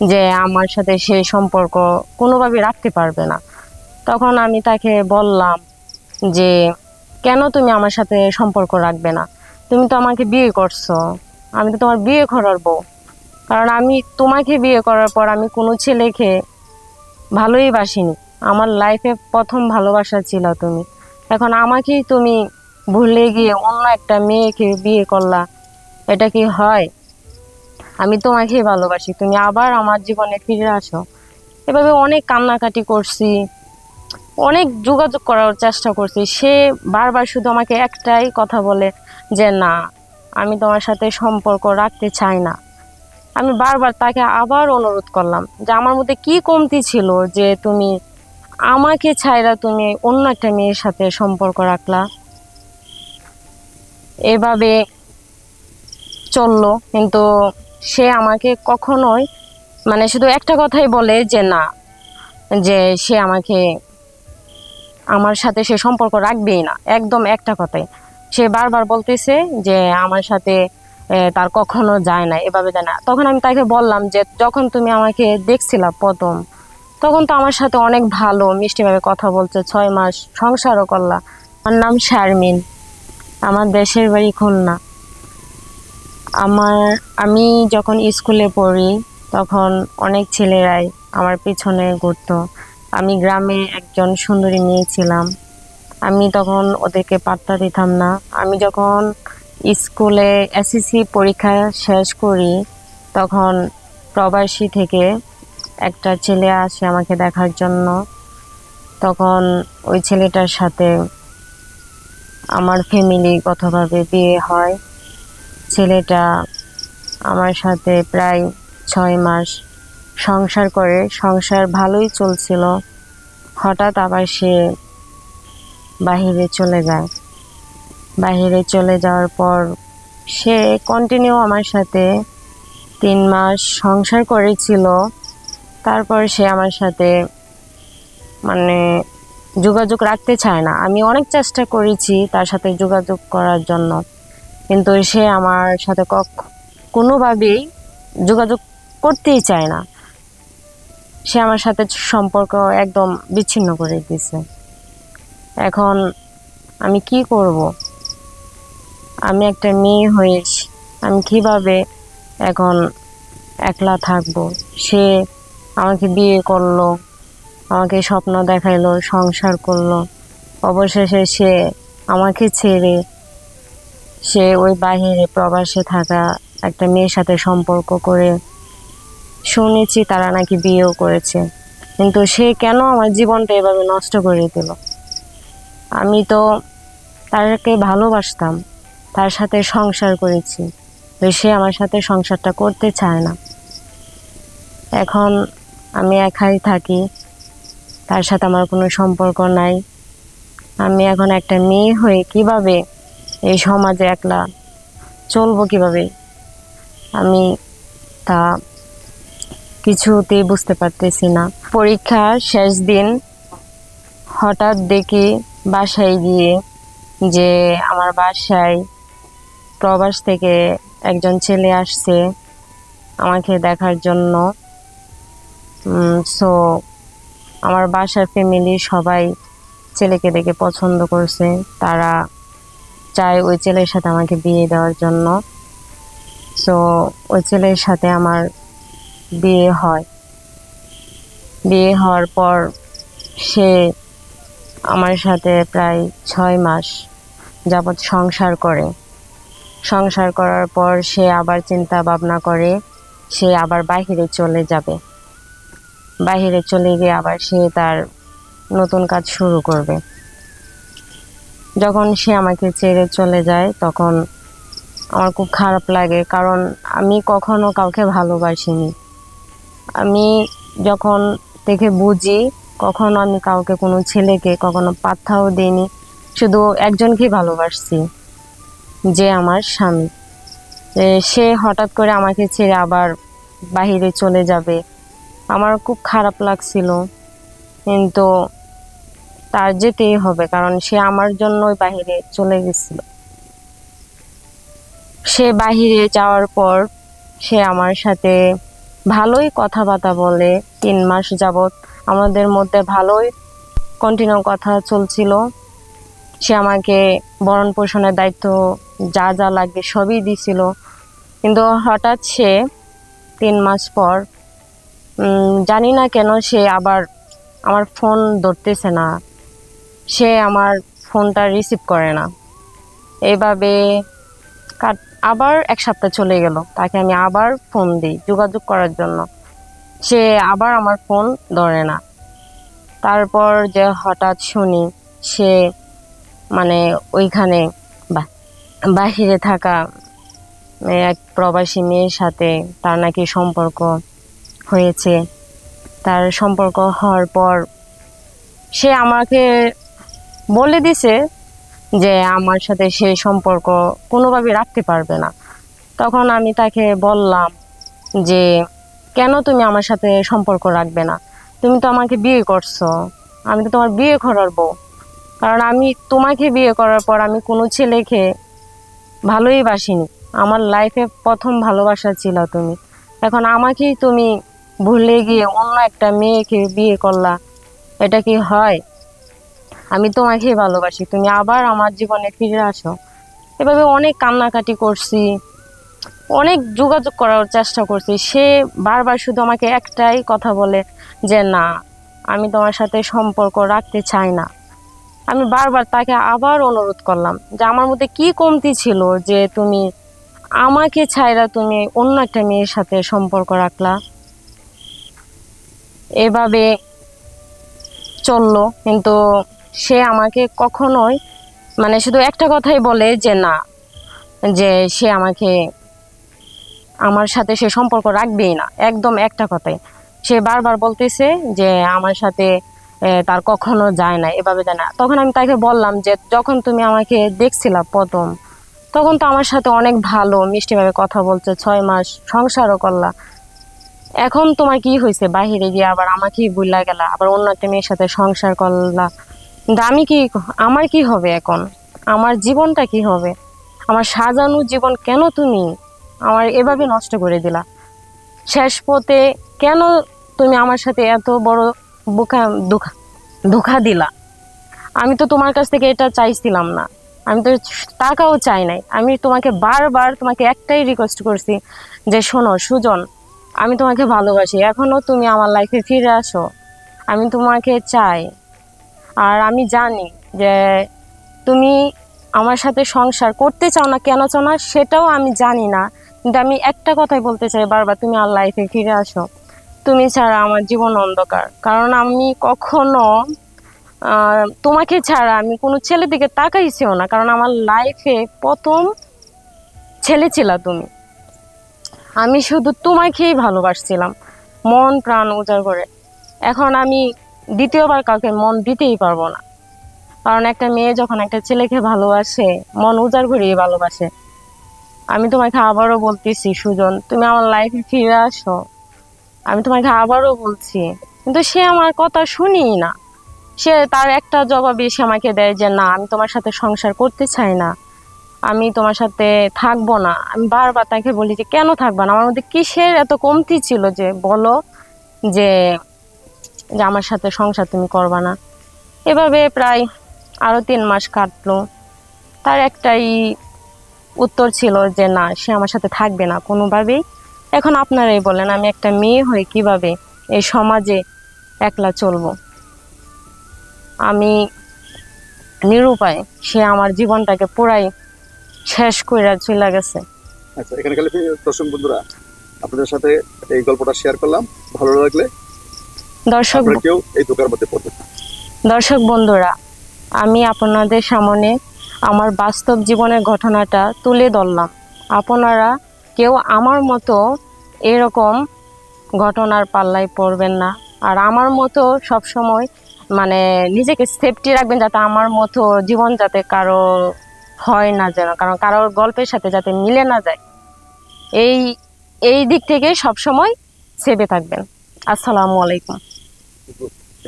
যে আমার সাথে সে সম্পর্ক কোনোভাবে রাখতে পারবে না। তখন আমি তাকে বললাম যে কেন তুমি আমার সাথে সম্পর্ক রাখবে না? তুমি তো আমাকে বিয়ে করছো, আমি তো তোমার বিয়ে করার বউ। কারণ আমি তোমাকে বিয়ে করার পর আমি কোনো ছেলেকে ভালোই বাসিনি। আমার লাইফে প্রথম ভালোবাসা ছিল তুমি। এখন আমাকেই তুমি ভুলে গিয়ে অন্য একটা মেয়েকে বিয়ে করলা, এটা কি হয়? আমি তোমাকেই ভালোবাসি, তুমি আবার আমার জীবনে ফিরে আসো। এভাবে অনেক কান্নাকাটি করছি, অনেক যোগাযোগ করার চেষ্টা করছি। সে বারবার শুধু আমাকে একটাই কথা বলে যে না, আমি তোমার সাথে সম্পর্ক রাখতে চাই না। আমি বারবার তাকে আবার অনুরোধ করলাম যে আমার মধ্যে কি কমতি ছিল যে তুমি আমাকে ছাইরা তুমি অন্য একটা মেয়ের সাথে সম্পর্ক রাখলা। এভাবে চললো, কিন্তু সে আমাকে কখনোই মানে শুধু একটা কথাই বলে যে না, যে সে আমাকে আমার সাথে সে সম্পর্ক রাখবেই না, একদম একটা কথাই। সে বারবার বলতেছে যে আমার সাথে তার কখনো যায় না, এভাবে যায় না। তখন আমি তাকে বললাম যে যখন তুমি আমাকে দেখছিলা প্রথম, তখন তো আমার সাথে অনেক ভালো মিষ্টিভাবে কথা বলছে, 6 মাস সংসারও করলা। আমার নাম শারমিন, আমার দেশের বাড়ি খুলনা। আমার আমি যখন স্কুলে পড়ি তখন অনেক ছেলেরাই আমার পিছনে ঘুরতো। আমি গ্রামে একজন সুন্দরী মেয়ে ছিলাম, আমি তখন ওদেরকে পাত্তা দিতাম না। আমি যখন স্কুলে এসএসসি পরীক্ষা শেষ করি তখন প্রবাসী থেকে একটা ছেলে আসে আমাকে দেখার জন্য। তখন ওই ছেলেটার সাথে আমার ফ্যামিলিগতভাবে বিয়ে হয়। ছেলেটা আমার সাথে প্রায় 6 মাস সংসার করে, সংসার ভালোই চলছিল। হঠাৎ আবার সে বাহিরে চলে যায়। বাহিরে চলে যাওয়ার পর সে কন্টিনিউ আমার সাথে 3 মাস সংসার করেছিল। তারপর সে আমার সাথে মানে যোগাযোগ রাখতে চায় না। আমি অনেক চেষ্টা করেছি তার সাথে যোগাযোগ করার জন্য, কিন্তু সে আমার সাথে কোনোভাবেই যোগাযোগ করতেই চায় না। সে আমার সাথে সম্পর্ক একদম বিচ্ছিন্ন করে দিয়েছে। এখন আমি কি করব? আমি একটা মেয়ে হয়েছি, আমি কিভাবে এখন একলা থাকবো? সে আমাকে বিয়ে করলো, আমাকে স্বপ্ন দেখাইলো, সংসার করলো, অবশেষে সে আমাকে ছেড়ে সে ওই বাহিরে প্রবাসে থাকা একটা মেয়ের সাথে সম্পর্ক করে, শুনেছি তারা নাকি বিয়েও করেছে। কিন্তু সে কেন আমার জীবনটা এভাবে নষ্ট করে দিল? আমি তো তাকে ভালোবাসতাম, তার সাথে সংসার করেছি, তো সে আমার সাথে সংসারটা করতে চায় না। এখন আমি একাই থাকি, তার সাথে আমার কোনো সম্পর্ক নাই। আমি এখন একটা মেয়ে হয়ে কিভাবে এই সমাজে একলা চলবো, কিভাবে আমি তা কিছুতেই বুঝতে পারতেছি না। পরীক্ষার শেষ দিন হঠাৎ দেখি বাসায় গিয়ে যে আমার বাসায় প্রবাস থেকে একজন ছেলে আসছে আমাকে দেখার জন্য। সো আমার বাসার ফ্যামিলি সবাই ছেলেকে দেখে পছন্দ করছে, তারা চায় ওই ছেলের সাথে আমাকে বিয়ে দেওয়ার জন্য। সো ওই ছেলের সাথে আমার বিয়ে হয়। বিয়ে হওয়ার পর সে আমার সাথে প্রায় 6 মাস যাবৎ সংসার করে। সংসার করার পর সে আবার চিন্তা ভাবনা করে সে আবার বাহিরে চলে যাবে। বাহিরে চলে গিয়ে আবার সে তার নতুন কাজ শুরু করবে। যখন সে আমাকে ছেড়ে চলে যায় তখন আমার খুব খারাপ লাগে, কারণ আমি কখনো কাউকে ভালোবাসিনি। আমি যখন থেকে বুঝি কখনো আমি কাউকে, কোনো ছেলেকে কখনো পাত্তাও দিইনি, শুধু একজনকেই ভালোবাসছি, যে আমার স্বামী। সে হঠাৎ করে আমাকে ছেড়ে আবার বাহিরে চলে যাবে, আমার খুব খারাপ লাগছিল, কিন্তু তার যেতেই হবে, কারণ সে আমার জন্যই বাহিরে চলে গেছিল। সে বাহিরে যাওয়ার পর সে আমার সাথে ভালোই কথাবার্তা বলে। 3 মাস যাবত আমাদের মধ্যে ভালোই কন্টিনিউ কথা চলছিল। সে আমাকে ভরণ পোষণের দায়িত্ব যা যা লাগবে সবই দিছিল। কিন্তু হঠাৎ সে 3 মাস পর জানি না কেন সে আবার আমার ফোন ধরতেছে না, সে আমার ফোনটা রিসিভ করে না। এইভাবে আবার 1 সপ্তাহ চলে গেল। তাকে আমি আবার ফোন দিই যোগাযোগ করার জন্য, সে আবার আমার ফোন ধরে না। তারপর যে হঠাৎ শুনি সে মানে ওইখানে বাহিরে থাকা এক প্রবাসী মেয়ের সাথে তার নাকি সম্পর্ক হয়েছে। তার সম্পর্ক হওয়ার পর সে আমাকে বলে দিছে যে আমার সাথে সে সম্পর্ক কোনোভাবে রাখতে পারবে না। তখন আমি তাকে বললাম যে কেন তুমি আমার সাথে সম্পর্ক রাখবে না? তুমি তো আমাকে বিয়ে করছো, আমি তো তোমার বিয়ে করার বউ। কারণ আমি তোমাকে বিয়ে করার পর আমি কোনো ছেলেকে ভালোই বাসিনি। আমার লাইফে প্রথম ভালোবাসা ছিল তুমি। এখন আমাকেই তুমি ভুলে গিয়ে অন্য একটা মেয়েকে বিয়ে করলা, এটা কি হয়? আমি তোমাকেই ভালোবাসি, তুমি আবার আমার জীবনে ফিরে আসো। এভাবে অনেক কান্নাকাটি করছি, অনেক যোগাযোগ করার চেষ্টা করছি। সে বারবার শুধু আমাকে একটাই কথা বলে যে না, আমি তোমার সাথে সম্পর্ক রাখতে চাই না। আমি বারবার তাকে আবার অনুরোধ করলাম যে আমার মধ্যে কি কমতি ছিল যে তুমি আমাকে ছাইরা তুমি অন্য একটা মেয়ের সাথে সম্পর্ক রাখলা। এভাবে চললো, কিন্তু সে আমাকে কখনোই শুধু একটা কথাই বলে যে না, যে সে আমাকে আমার সাথে সে সম্পর্ক রাখবেই না। একদম একটা কথাই সে বারবার বলতেছে যে আমার সাথে তার কখনো যায় না, এভাবে যায় না। তখন আমি তাকে বললাম যে যখন তুমি আমাকে দেখছিলা প্রথম, তখন তো আমার সাথে অনেক ভালো মিষ্টিভাবে কথা বলছে, 6 মাস সংসারও করলা। এখন তোমার কি হয়েছে? বাহিরে গিয়ে আবার আমাকেই ভুলা গেলা, আবার অন্য একটা মেয়ের সাথে সংসার করলা। কিন্তু আমার কি হবে এখন? আমার জীবনটা কি হবে? আমার সাজানো জীবন কেন তুমি আমার এভাবে নষ্ট করে দিলা? শেষ পথে কেন তুমি আমার সাথে এত বড় ধোঁকা দিলা? আমি তো তোমার কাছ থেকে এটা চাইছিলাম না, আমি তো টাকাও চাই নাই। আমি তোমাকে বারবার তোমাকে একটাই রিকোয়েস্ট করছি যে শোনো সুজন, আমি তোমাকে ভালোবাসি, এখনো তুমি আমার লাইফে ফিরে আসো, আমি তোমাকে চাই। আর আমি জানি যে তুমি আমার সাথে সংসার করতে চাও না, কেন চাও না সেটাও আমি জানি না, কিন্তু আমি একটা কথাই বলতে চাই বারবার, তুমি আমার লাইফে ফিরে আসো। তুমি ছাড়া আমার জীবন অন্ধকার। কারণ আমি কখনো তোমাকে ছাড়া আমি কোনো ছেলের দিকে তাকাইছিও না, কারণ আমার লাইফে প্রথম ছেলে ছিল তুমি। আমি শুধু তোমাকেই ভালোবাসছিলাম মন প্রাণ উজাড় করে। এখন আমি দ্বিতীয়বার কাউকে মন দিতেই পারবো না, কারণ একটা মেয়ে যখন একটা ছেলেকে ভালোবাসে মন উজাড় করেই ভালোবাসে। আমি তোমাকে আবারও বলতেছি সুজন, তুমি আমার লাইফে ফিরে আসো, আমি তোমাকে আবারও বলছি। কিন্তু সে আমার কথা শুনিই না। সে তার একটা জবাবে সে আমাকে দেয় যে না, আমি তোমার সাথে সংসার করতে চাই না, আমি তোমার সাথে থাকবো না। আমি বারবার তাকে বলি যে কেন থাকবা না, আমার মধ্যে কিসের এত কমতি ছিল যে বলো যে আমার সাথে সংসার তুমি করবা না। এভাবে প্রায় আরো 3 মাস কাটলো। তার একটাই উত্তর ছিল যে না, সে আমার সাথে থাকবে না কোনোভাবেই। এখন আপনারাই বলেন, আমি একটা মেয়ে হয়ে কিভাবে এই সমাজে একলা চলবো? আমি নিরুপায়, সে আমার জীবনটাকে পুরাই শেষ করে চলে গেছে। আচ্ছা, এখানে খালি দর্শক বন্ধুরা আপনাদের সাথে এই গল্পটা শেয়ার করলাম। ভালো লাগলে কেউ এই দোকানের মধ্যে পড়বে। দর্শক বন্ধুরা, আমি আপনাদের সামনে আমার বাস্তব জীবনের ঘটনাটা তুলে ধরলাম। আপনারা কেউ আমার মতো এরকম ঘটনার পাল্লায় পড়বেন না। আর আমার মতো সবসময় নিজেকে সেফটি রাখবেন, যাতে আমার মতো জীবন যাতে কারো হয় না, যেন কারণ কারোর গল্পের সাথে যাতে মিলে না যায়, এই দিক থেকে সবসময় সেভে থাকবেন। আসসালামু আলাইকুম।